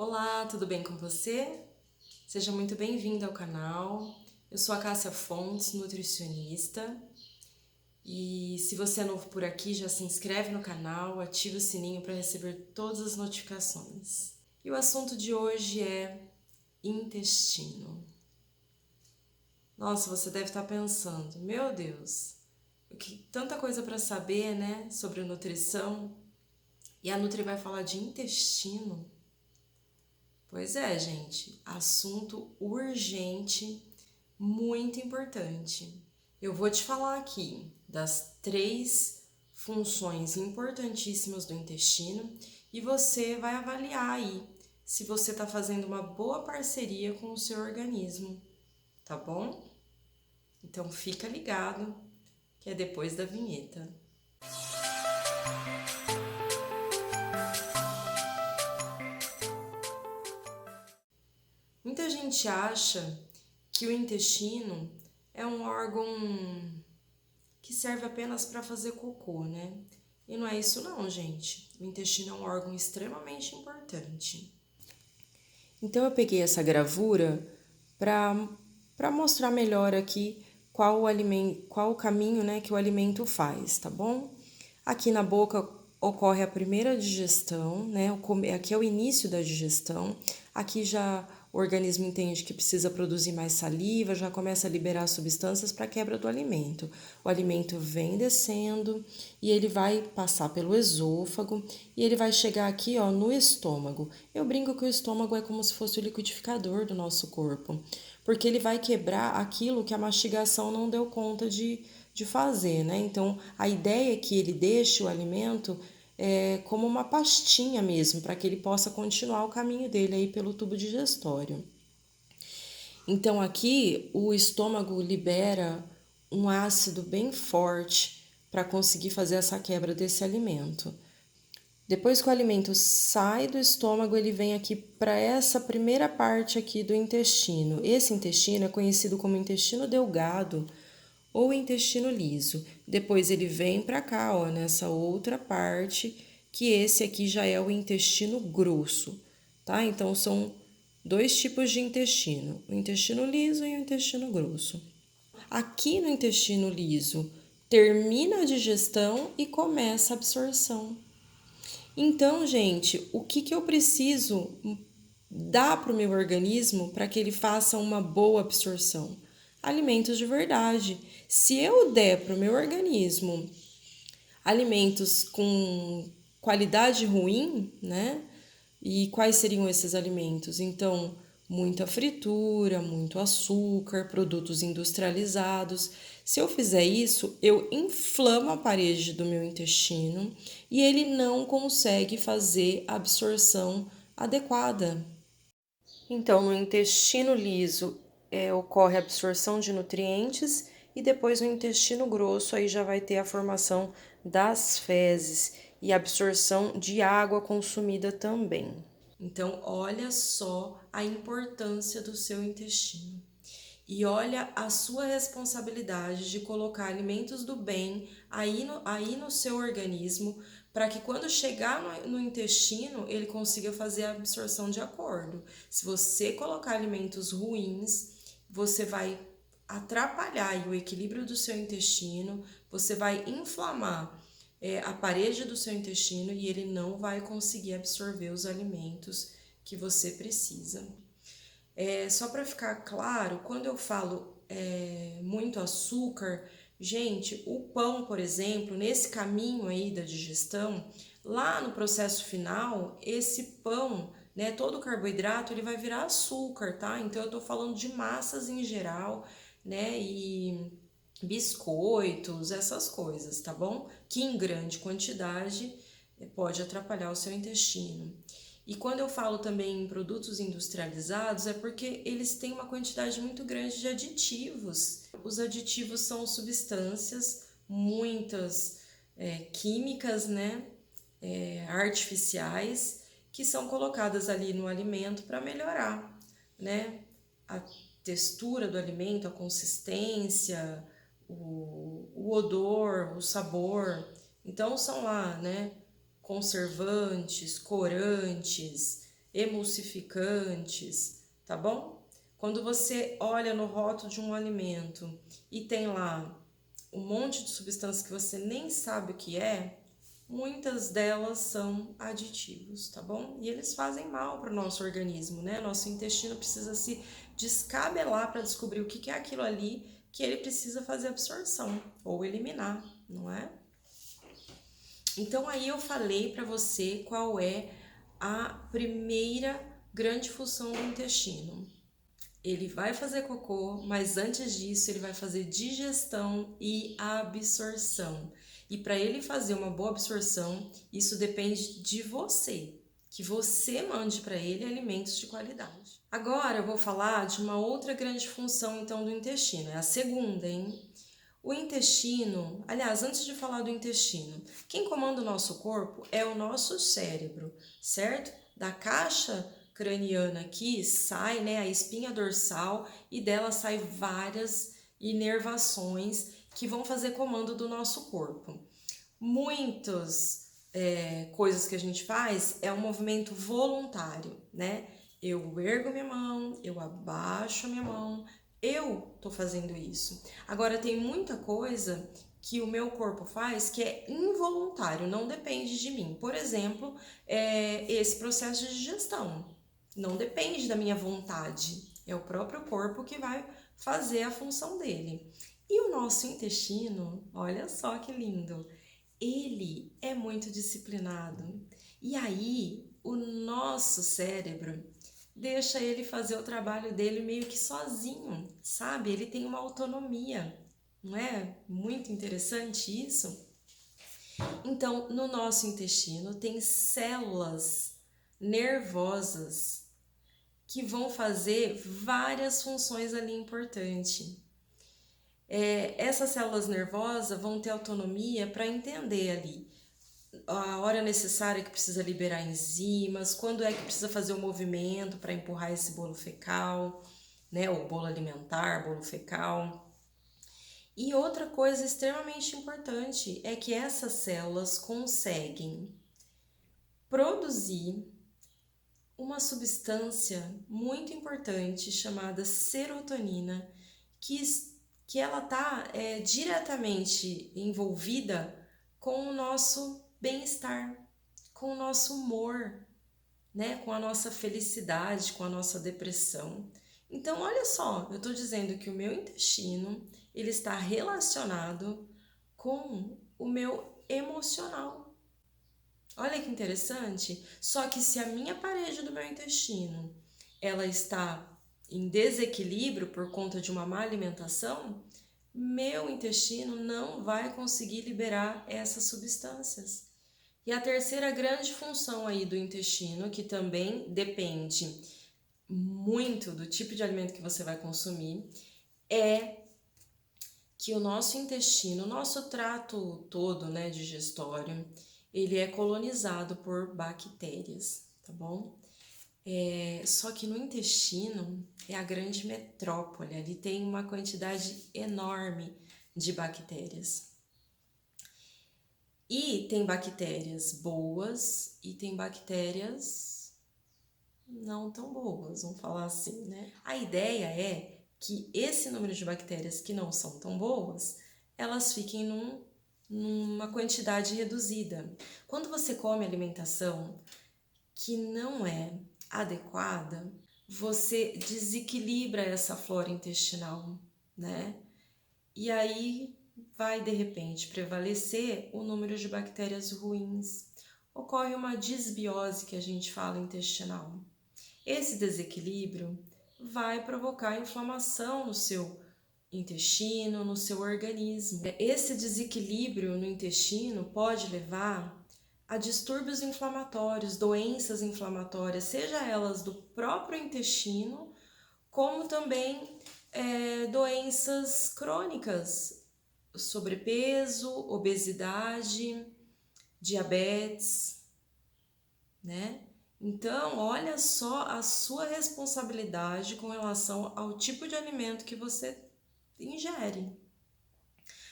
Olá, tudo bem com você? Seja muito bem-vindo ao canal. Eu sou a Cássia Fontes, nutricionista. E se você é novo por aqui, já se inscreve no canal, ativa o sininho para receber todas as notificações. E o assunto de hoje é intestino. Nossa, você deve estar pensando, meu Deus, tanta coisa para saber, né, sobre nutrição. E a Nutri vai falar de intestino. Pois é, gente, assunto urgente, muito importante. Eu vou te falar aqui das 3 funções importantíssimas do intestino e você vai avaliar aí se você está fazendo uma boa parceria com o seu organismo, tá bom? Então fica ligado que é depois da vinheta. Muita gente acha que o intestino é um órgão que serve apenas para fazer cocô, né? E não é isso não, gente. O intestino é um órgão extremamente importante. Então eu peguei essa gravura para mostrar melhor aqui qual o caminho, né, que o alimento faz, tá bom? Aqui na boca ocorre a primeira digestão, né? Aqui é o início da digestão. Aqui já o organismo entende que precisa produzir mais saliva, já começa a liberar substâncias para a quebra do alimento. O alimento vem descendo e ele vai passar pelo esôfago e ele vai chegar aqui, ó, no estômago. Eu brinco que o estômago é como se fosse o liquidificador do nosso corpo, porque ele vai quebrar aquilo que a mastigação não deu conta de fazer, né? Então, a ideia é que ele deixe o alimento como uma pastinha mesmo, para que ele possa continuar o caminho dele aí pelo tubo digestório. Então, aqui o estômago libera um ácido bem forte para conseguir fazer essa quebra desse alimento. Depois que o alimento sai do estômago, ele vem aqui para essa primeira parte aqui do intestino. Esse intestino é conhecido como intestino delgado ou intestino liso. Depois ele vem para cá, ó, nessa outra parte, que esse aqui já é o intestino grosso, tá? Então são 2 tipos de intestino, o intestino liso e o intestino grosso. Aqui no intestino liso termina a digestão e começa a absorção. Então, gente, o que eu preciso dar para o meu organismo para que ele faça uma boa absorção? Alimentos de verdade. Se eu der para o meu organismo alimentos com qualidade ruim, né? E quais seriam esses alimentos? Então, muita fritura, muito açúcar, produtos industrializados. Se eu fizer isso, eu inflamo a parede do meu intestino e ele não consegue fazer a absorção adequada. Então, no intestino liso ocorre a absorção de nutrientes e depois no intestino grosso aí já vai ter a formação das fezes e absorção de água consumida também. Então, olha só a importância do seu intestino. E olha a sua responsabilidade de colocar alimentos do bem aí no seu organismo, para que quando chegar no intestino, ele consiga fazer a absorção de acordo. Se você colocar alimentos ruins, você vai atrapalhar o equilíbrio do seu intestino, você vai inflamar a parede do seu intestino e ele não vai conseguir absorver os alimentos que você precisa. Só para ficar claro, quando eu falo muito açúcar, gente, o pão, por exemplo, nesse caminho aí da digestão, lá no processo final, esse pão, né, todo o carboidrato, ele vai virar açúcar, tá? Então eu tô falando de massas em geral, né, e biscoitos, essas coisas, tá bom? Que em grande quantidade pode atrapalhar o seu intestino. E quando eu falo também em produtos industrializados, é porque eles têm uma quantidade muito grande de aditivos. Os aditivos são substâncias, muitas químicas, né, artificiais, que são colocadas ali no alimento para melhorar, né, a textura do alimento, a consistência, o odor, o sabor. Então são lá, né, conservantes, corantes, emulsificantes, tá bom? Quando você olha no rótulo de um alimento e tem lá um monte de substâncias que você nem sabe o que é, muitas delas são aditivos, tá bom? E eles fazem mal para o nosso organismo, né? Nosso intestino precisa se descabelar para descobrir o que é aquilo ali que ele precisa fazer absorção ou eliminar, não é? Então aí eu falei para você qual é a primeira grande função do intestino. Ele vai fazer cocô, mas antes disso ele vai fazer digestão e absorção. E para ele fazer uma boa absorção, isso depende de você, que você mande para ele alimentos de qualidade. Agora eu vou falar de uma outra grande função então do intestino, é a segunda, hein? O intestino, aliás, antes de falar do intestino, quem comanda o nosso corpo é o nosso cérebro, certo? Da caixa craniana aqui sai, né, a espinha dorsal e dela sai várias inervações que vão fazer comando do nosso corpo. Muitas coisas que a gente faz é um movimento voluntário, né? Eu ergo minha mão, eu abaixo a minha mão, eu tô fazendo isso. Agora tem muita coisa que o meu corpo faz que é involuntário, não depende de mim. Por exemplo, esse processo de digestão não depende da minha vontade, é o próprio corpo que vai fazer a função dele. E o nosso intestino, olha só que lindo, ele é muito disciplinado. E aí, o nosso cérebro deixa ele fazer o trabalho dele meio que sozinho, sabe? Ele tem uma autonomia, não é? Muito interessante isso. Então, no nosso intestino tem células nervosas que vão fazer várias funções ali importantes. Essas células nervosas vão ter autonomia para entender ali a hora necessária que precisa liberar enzimas, quando é que precisa fazer o movimento para empurrar esse bolo fecal, né, o bolo alimentar, bolo fecal. E outra coisa extremamente importante é que essas células conseguem produzir uma substância muito importante chamada serotonina, que ela está diretamente envolvida com o nosso bem-estar, com o nosso humor, né? Com a nossa felicidade, com a nossa depressão. Então, olha só, eu estou dizendo que o meu intestino ele está relacionado com o meu emocional. Olha que interessante. Só que se a minha parede do meu intestino ela está em desequilíbrio por conta de uma má alimentação, meu intestino não vai conseguir liberar essas substâncias. E a terceira grande função aí do intestino, que também depende muito do tipo de alimento que você vai consumir, é que o nosso intestino, o nosso trato todo, né, digestório, ele é colonizado por bactérias, tá bom? Só que no intestino é a grande metrópole, ali tem uma quantidade enorme de bactérias. E tem bactérias boas e tem bactérias não tão boas, vamos falar assim, né? A ideia é que esse número de bactérias que não são tão boas, elas fiquem numa quantidade reduzida. Quando você come alimentação que não é adequada, você desequilibra essa flora intestinal, né? E aí vai de repente prevalecer o número de bactérias ruins. Ocorre uma disbiose que a gente fala intestinal. Esse desequilíbrio vai provocar inflamação no seu intestino, no seu organismo. Esse desequilíbrio no intestino pode levar a distúrbios inflamatórios, doenças inflamatórias, seja elas do próprio intestino, como também doenças crônicas, sobrepeso, obesidade, diabetes, né? Então, olha só a sua responsabilidade com relação ao tipo de alimento que você ingere.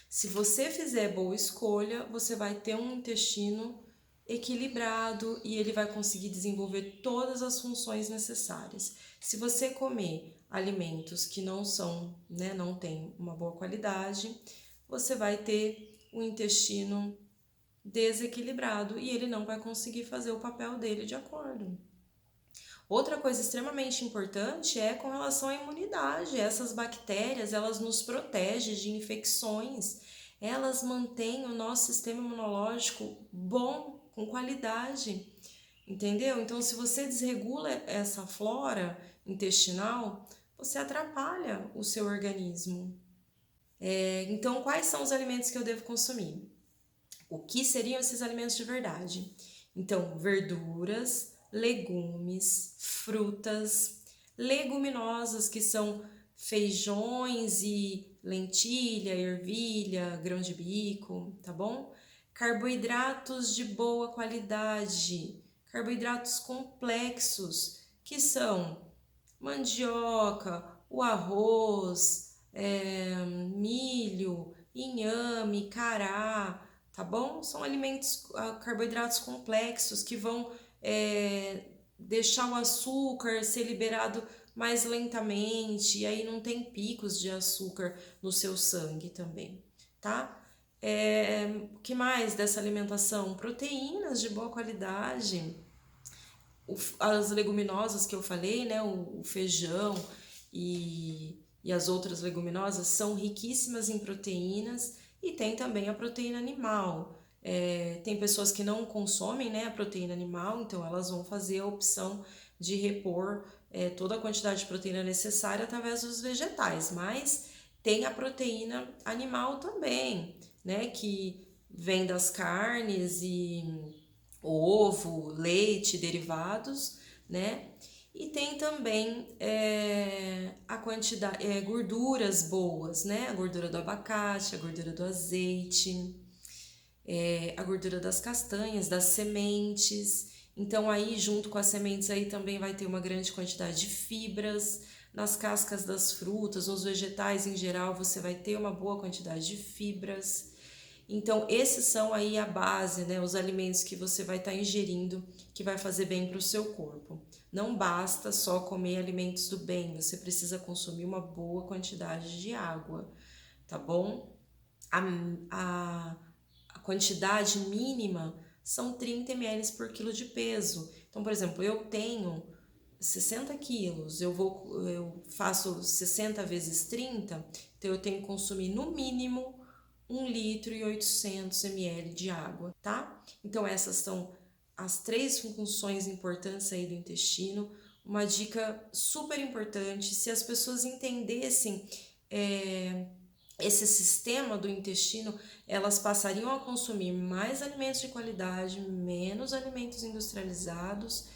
Se você fizer boa escolha, você vai ter um intestino equilibrado e ele vai conseguir desenvolver todas as funções necessárias. Se você comer alimentos que não são, né, não tem uma boa qualidade, você vai ter o intestino desequilibrado e ele não vai conseguir fazer o papel dele de acordo. Outra coisa extremamente importante é com relação à imunidade. Essas bactérias, elas nos protegem de infecções, elas mantêm o nosso sistema imunológico bom, com qualidade, entendeu? Então, se você desregula essa flora intestinal, você atrapalha o seu organismo. Então, quais são os alimentos que eu devo consumir? O que seriam esses alimentos de verdade? Então, verduras, legumes, frutas, leguminosas, que são feijões e lentilha, ervilha, grão de bico, tá bom? Carboidratos de boa qualidade, carboidratos complexos, que são mandioca, o arroz, milho, inhame, cará, tá bom? São alimentos, carboidratos complexos que vão deixar o açúcar ser liberado mais lentamente, e aí não tem picos de açúcar no seu sangue também, tá? O que mais dessa alimentação? Proteínas de boa qualidade, as leguminosas que eu falei, né? O feijão e as outras leguminosas são riquíssimas em proteínas e tem também a proteína animal. Tem pessoas que não consomem, né, a proteína animal, então elas vão fazer a opção de repor toda a quantidade de proteína necessária através dos vegetais, mas tem a proteína animal também, né, que vem das carnes e ovo, leite, derivados, né? E tem também a quantidade, gorduras boas, né? A gordura do abacate, a gordura do azeite, a gordura das castanhas, das sementes. Então aí junto com as sementes aí também vai ter uma grande quantidade de fibras. Nas cascas das frutas, nos vegetais em geral, você vai ter uma boa quantidade de fibras. Então, esses são aí a base, né, os alimentos que você vai estar ingerindo, que vai fazer bem para o seu corpo. Não basta só comer alimentos do bem, você precisa consumir uma boa quantidade de água, tá bom? A quantidade mínima são 30 ml por quilo de peso. Então, por exemplo, eu tenho 60 quilos, eu faço 60 vezes 30, então eu tenho que consumir no mínimo 1 litro e 800 ml de água, tá? Então essas são as 3 funções importantes aí do intestino. Uma dica super importante, se as pessoas entendessem esse sistema do intestino, elas passariam a consumir mais alimentos de qualidade, menos alimentos industrializados,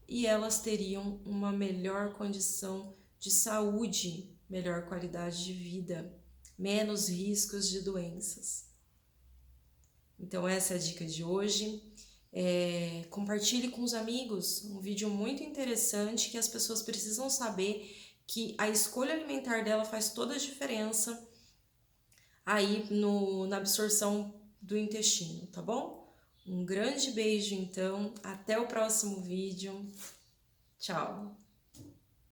e elas teriam uma melhor condição de saúde, melhor qualidade de vida, menos riscos de doenças. Então essa é a dica de hoje. Compartilhe com os amigos, um vídeo muito interessante que as pessoas precisam saber que a escolha alimentar dela faz toda a diferença aí na absorção do intestino, tá bom? Um grande beijo então, até o próximo vídeo. Tchau!